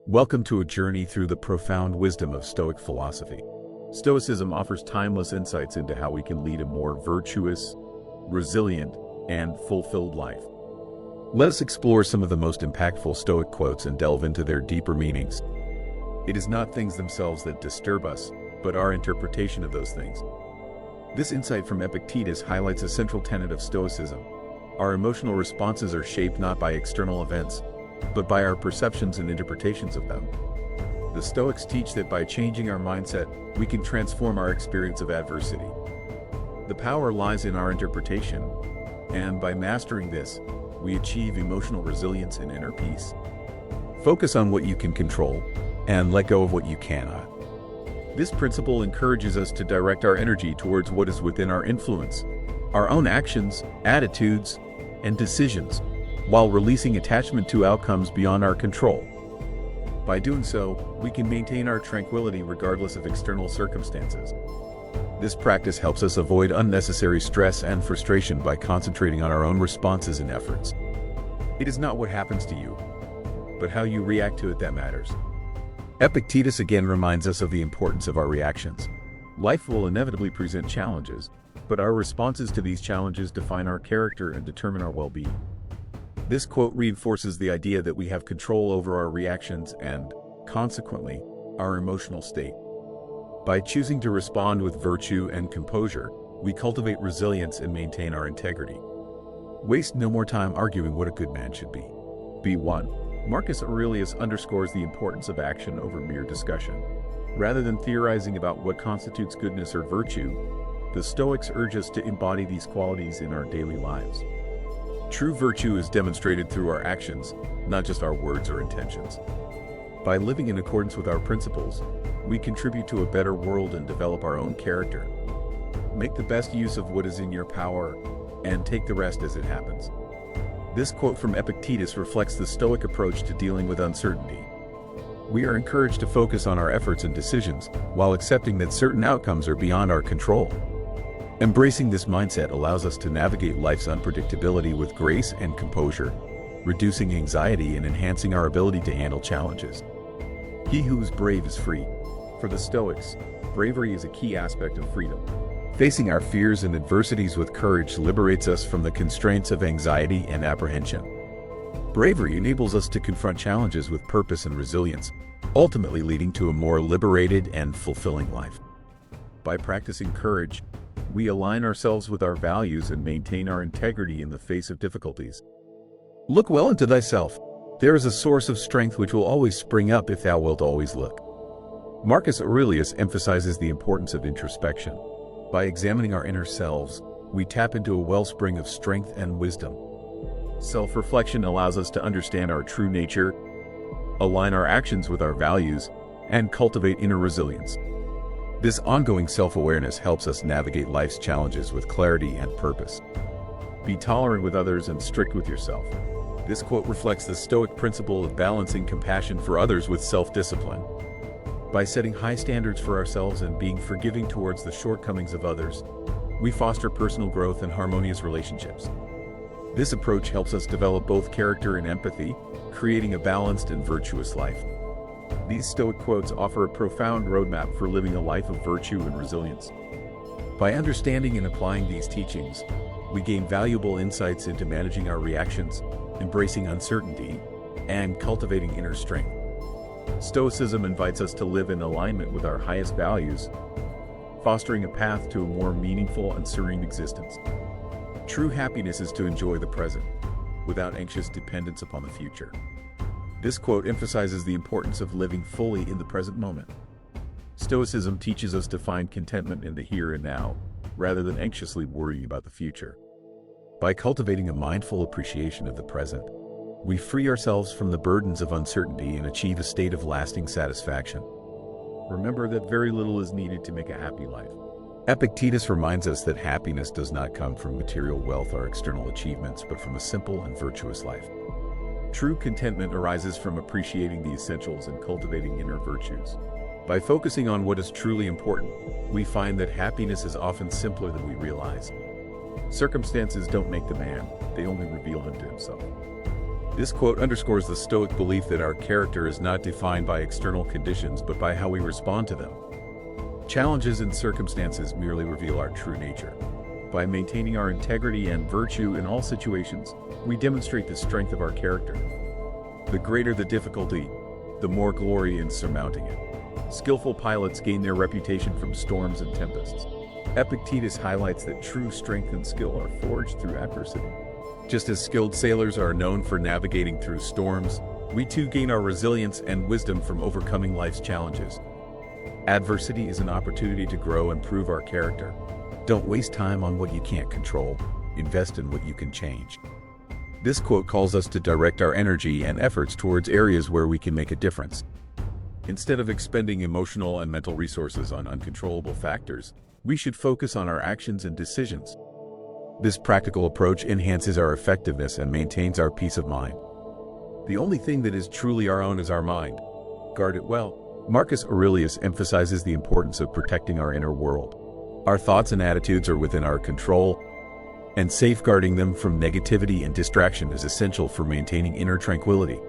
Welcome to a journey through the profound wisdom of Stoic philosophy. Stoicism offers timeless insights into how we can lead a more virtuous, resilient, and fulfilled life. Let us explore some of the most impactful Stoic quotes and delve into their deeper meanings. It is not things themselves that disturb us, but our interpretation of those things. This insight from Epictetus highlights a central tenet of Stoicism. Our emotional responses are shaped not by external events, but by our perceptions and interpretations of them. The Stoics teach that by changing our mindset, we can transform our experience of adversity. The power lies in our interpretation, and by mastering this, we achieve emotional resilience and inner peace. Focus on what you can control, and let go of what you cannot. This principle encourages us to direct our energy towards what is within our influence, our own actions, attitudes, and decisions, while releasing attachment to outcomes beyond our control. By doing so, we can maintain our tranquility regardless of external circumstances. This practice helps us avoid unnecessary stress and frustration by concentrating on our own responses and efforts. It is not what happens to you, but how you react to it that matters. Epictetus again reminds us of the importance of our reactions. Life will inevitably present challenges, but our responses to these challenges define our character and determine our well-being. This quote reinforces the idea that we have control over our reactions and, consequently, our emotional state. By choosing to respond with virtue and composure, we cultivate resilience and maintain our integrity. Waste no more time arguing what a good man should be. B1. Marcus Aurelius underscores the importance of action over mere discussion. Rather than theorizing about what constitutes goodness or virtue, the Stoics urge us to embody these qualities in our daily lives. True virtue is demonstrated through our actions, not just our words or intentions. By living in accordance with our principles, we contribute to a better world and develop our own character. Make the best use of what is in your power, and take the rest as it happens. This quote from Epictetus reflects the Stoic approach to dealing with uncertainty. We are encouraged to focus on our efforts and decisions, while accepting that certain outcomes are beyond our control. Embracing this mindset allows us to navigate life's unpredictability with grace and composure, reducing anxiety and enhancing our ability to handle challenges. He who is brave is free. For the Stoics, bravery is a key aspect of freedom. Facing our fears and adversities with courage liberates us from the constraints of anxiety and apprehension. Bravery enables us to confront challenges with purpose and resilience, ultimately leading to a more liberated and fulfilling life. By practicing courage, we align ourselves with our values and maintain our integrity in the face of difficulties. Look well into thyself. There is a source of strength which will always spring up if thou wilt always look. Marcus Aurelius emphasizes the importance of introspection. By examining our inner selves, we tap into a wellspring of strength and wisdom. Self-reflection allows us to understand our true nature, align our actions with our values, and cultivate inner resilience. This ongoing self-awareness helps us navigate life's challenges with clarity and purpose. Be tolerant with others and strict with yourself. This quote reflects the Stoic principle of balancing compassion for others with self-discipline. By setting high standards for ourselves and being forgiving towards the shortcomings of others, we foster personal growth and harmonious relationships. This approach helps us develop both character and empathy, creating a balanced and virtuous life. These Stoic quotes offer a profound roadmap for living a life of virtue and resilience. By understanding and applying these teachings, we gain valuable insights into managing our reactions, embracing uncertainty, and cultivating inner strength. Stoicism invites us to live in alignment with our highest values, fostering a path to a more meaningful and serene existence. True happiness is to enjoy the present, without anxious dependence upon the future. This quote emphasizes the importance of living fully in the present moment. Stoicism teaches us to find contentment in the here and now, rather than anxiously worrying about the future. By cultivating a mindful appreciation of the present, we free ourselves from the burdens of uncertainty and achieve a state of lasting satisfaction. Remember that very little is needed to make a happy life. Epictetus reminds us that happiness does not come from material wealth or external achievements, but from a simple and virtuous life. True contentment arises from appreciating the essentials and cultivating inner virtues. By focusing on what is truly important, we find that happiness is often simpler than we realize. Circumstances don't make the man, they only reveal him to himself. This quote underscores the Stoic belief that our character is not defined by external conditions but by how we respond to them. Challenges and circumstances merely reveal our true nature. By maintaining our integrity and virtue in all situations, we demonstrate the strength of our character. The greater the difficulty, the more glory in surmounting it. Skillful pilots gain their reputation from storms and tempests. Epictetus highlights that true strength and skill are forged through adversity. Just as skilled sailors are known for navigating through storms, we too gain our resilience and wisdom from overcoming life's challenges. Adversity is an opportunity to grow and prove our character. Don't waste time on what you can't control. Invest in what you can change. This quote calls us to direct our energy and efforts towards areas where we can make a difference. Instead of expending emotional and mental resources on uncontrollable factors, we should focus on our actions and decisions. This practical approach enhances our effectiveness and maintains our peace of mind. The only thing that is truly our own is our mind. Guard it well. Marcus Aurelius emphasizes the importance of protecting our inner world. Our thoughts and attitudes are within our control, and safeguarding them from negativity and distraction is essential for maintaining inner tranquility.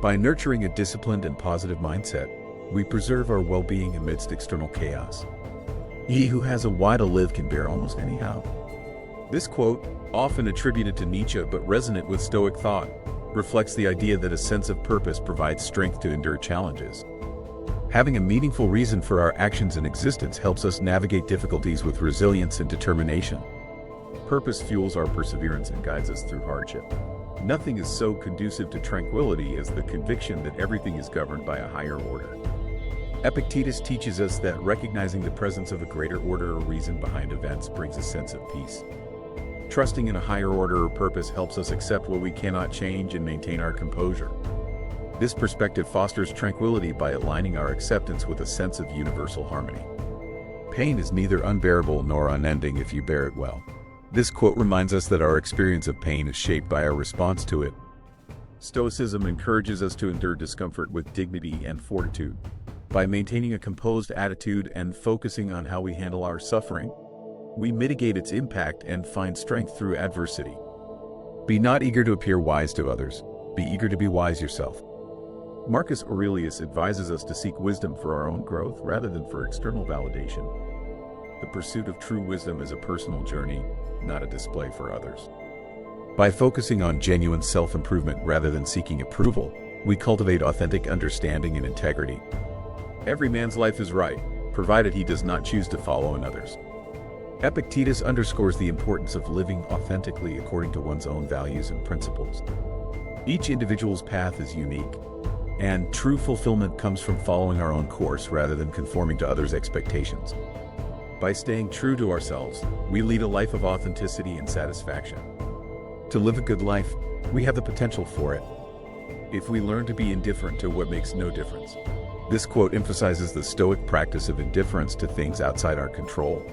By nurturing a disciplined and positive mindset, we preserve our well-being amidst external chaos. He who has a why to live can bear almost any how. This quote, often attributed to Nietzsche but resonant with Stoic thought, reflects the idea that a sense of purpose provides strength to endure challenges. Having a meaningful reason for our actions and existence helps us navigate difficulties with resilience and determination. Purpose fuels our perseverance and guides us through hardship. Nothing is so conducive to tranquility as the conviction that everything is governed by a higher order. Epictetus teaches us that recognizing the presence of a greater order or reason behind events brings a sense of peace. Trusting in a higher order or purpose helps us accept what we cannot change and maintain our composure. This perspective fosters tranquility by aligning our acceptance with a sense of universal harmony. Pain is neither unbearable nor unending if you bear it well. This quote reminds us that our experience of pain is shaped by our response to it. Stoicism encourages us to endure discomfort with dignity and fortitude. By maintaining a composed attitude and focusing on how we handle our suffering, we mitigate its impact and find strength through adversity. Be not eager to appear wise to others. Be eager to be wise yourself. Marcus Aurelius advises us to seek wisdom for our own growth rather than for external validation. The pursuit of true wisdom is a personal journey, not a display for others. By focusing on genuine self-improvement rather than seeking approval, we cultivate authentic understanding and integrity. Every man's life is right, provided he does not choose to follow another's. Epictetus underscores the importance of living authentically according to one's own values and principles. Each individual's path is unique, and true fulfillment comes from following our own course rather than conforming to others' expectations. By staying true to ourselves, we lead a life of authenticity and satisfaction. To live a good life, we have the potential for it, if we learn to be indifferent to what makes no difference. This quote emphasizes the Stoic practice of indifference to things outside our control.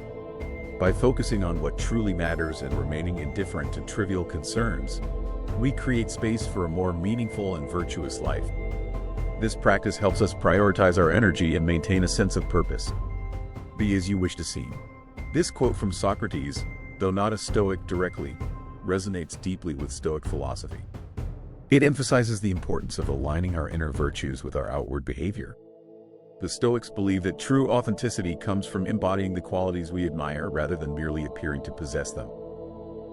By focusing on what truly matters and remaining indifferent to trivial concerns, we create space for a more meaningful and virtuous life. This practice helps us prioritize our energy and maintain a sense of purpose. Be as you wish to seem. This quote from Socrates, though not a Stoic directly, resonates deeply with Stoic philosophy. It emphasizes the importance of aligning our inner virtues with our outward behavior. The Stoics believe that true authenticity comes from embodying the qualities we admire rather than merely appearing to possess them.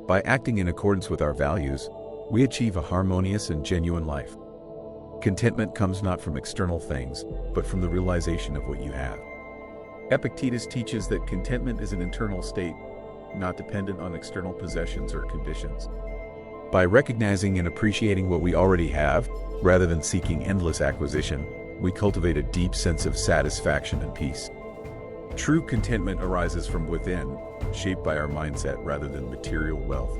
By acting in accordance with our values, we achieve a harmonious and genuine life. Contentment comes not from external things, but from the realization of what you have. Epictetus teaches that contentment is an internal state, not dependent on external possessions or conditions. By recognizing and appreciating what we already have, rather than seeking endless acquisition, we cultivate a deep sense of satisfaction and peace. True contentment arises from within, shaped by our mindset rather than material wealth.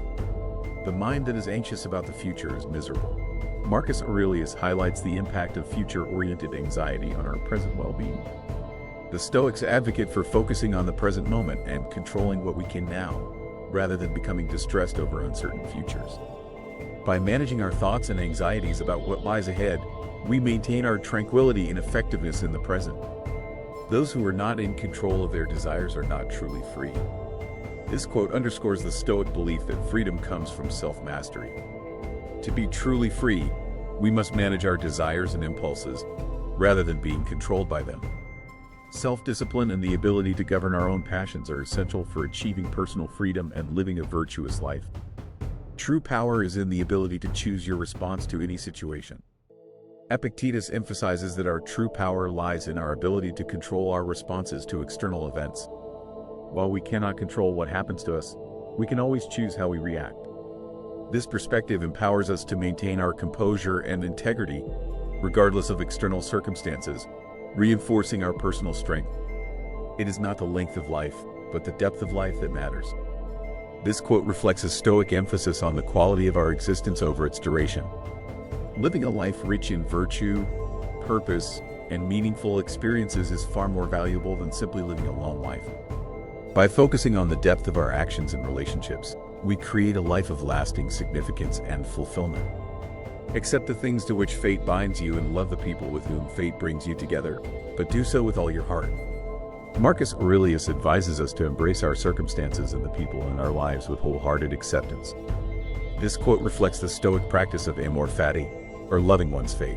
The mind that is anxious about the future is miserable. Marcus Aurelius highlights the impact of future-oriented anxiety on our present well-being. The Stoics advocate for focusing on the present moment and controlling what we can now, rather than becoming distressed over uncertain futures. By managing our thoughts and anxieties about what lies ahead, we maintain our tranquility and effectiveness in the present. Those who are not in control of their desires are not truly free. This quote underscores the Stoic belief that freedom comes from self-mastery. To be truly free, we must manage our desires and impulses, rather than being controlled by them. Self-discipline and the ability to govern our own passions are essential for achieving personal freedom and living a virtuous life. True power is in the ability to choose your response to any situation. Epictetus emphasizes that our true power lies in our ability to control our responses to external events. While we cannot control what happens to us, we can always choose how we react. This perspective empowers us to maintain our composure and integrity, regardless of external circumstances, reinforcing our personal strength. It is not the length of life, but the depth of life that matters. This quote reflects a Stoic emphasis on the quality of our existence over its duration. Living a life rich in virtue, purpose, and meaningful experiences is far more valuable than simply living a long life. By focusing on the depth of our actions and relationships, we create a life of lasting significance and fulfillment. Accept the things to which fate binds you and love the people with whom fate brings you together, but do so with all your heart. Marcus Aurelius advises us to embrace our circumstances and the people in our lives with wholehearted acceptance. This quote reflects the Stoic practice of amor fati, or loving one's fate.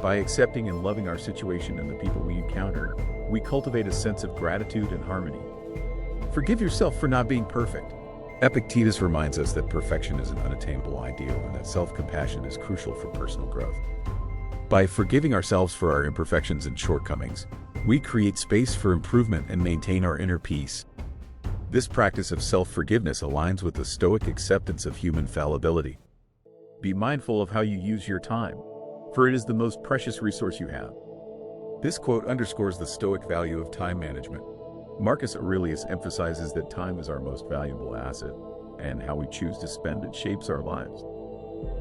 By accepting and loving our situation and the people we encounter, we cultivate a sense of gratitude and harmony. Forgive yourself for not being perfect. Epictetus reminds us that perfection is an unattainable ideal and that self-compassion is crucial for personal growth. By forgiving ourselves for our imperfections and shortcomings, we create space for improvement and maintain our inner peace. This practice of self-forgiveness aligns with the Stoic acceptance of human fallibility. Be mindful of how you use your time, for it is the most precious resource you have. This quote underscores the Stoic value of time management. Marcus Aurelius emphasizes that time is our most valuable asset, and how we choose to spend it shapes our lives.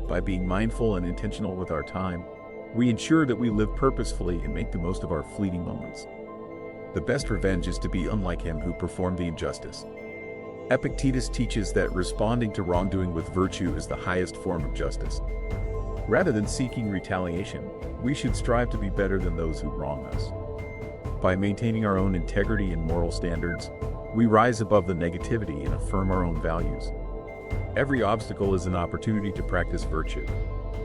By being mindful and intentional with our time, we ensure that we live purposefully and make the most of our fleeting moments. The best revenge is to be unlike him who performed the injustice. Epictetus teaches that responding to wrongdoing with virtue is the highest form of justice. Rather than seeking retaliation, we should strive to be better than those who wrong us. By maintaining our own integrity and moral standards, we rise above the negativity and affirm our own values. Every obstacle is an opportunity to practice virtue.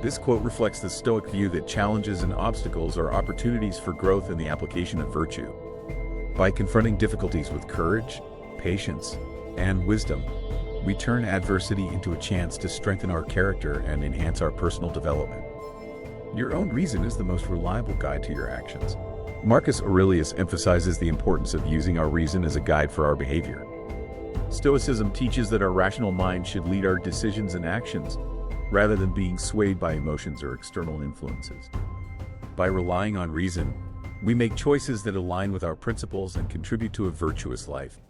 This quote reflects the Stoic view that challenges and obstacles are opportunities for growth in the application of virtue. By confronting difficulties with courage, patience, and wisdom, we turn adversity into a chance to strengthen our character and enhance our personal development. Your own reason is the most reliable guide to your actions. Marcus Aurelius emphasizes the importance of using our reason as a guide for our behavior. Stoicism teaches that our rational mind should lead our decisions and actions, rather than being swayed by emotions or external influences. By relying on reason, we make choices that align with our principles and contribute to a virtuous life.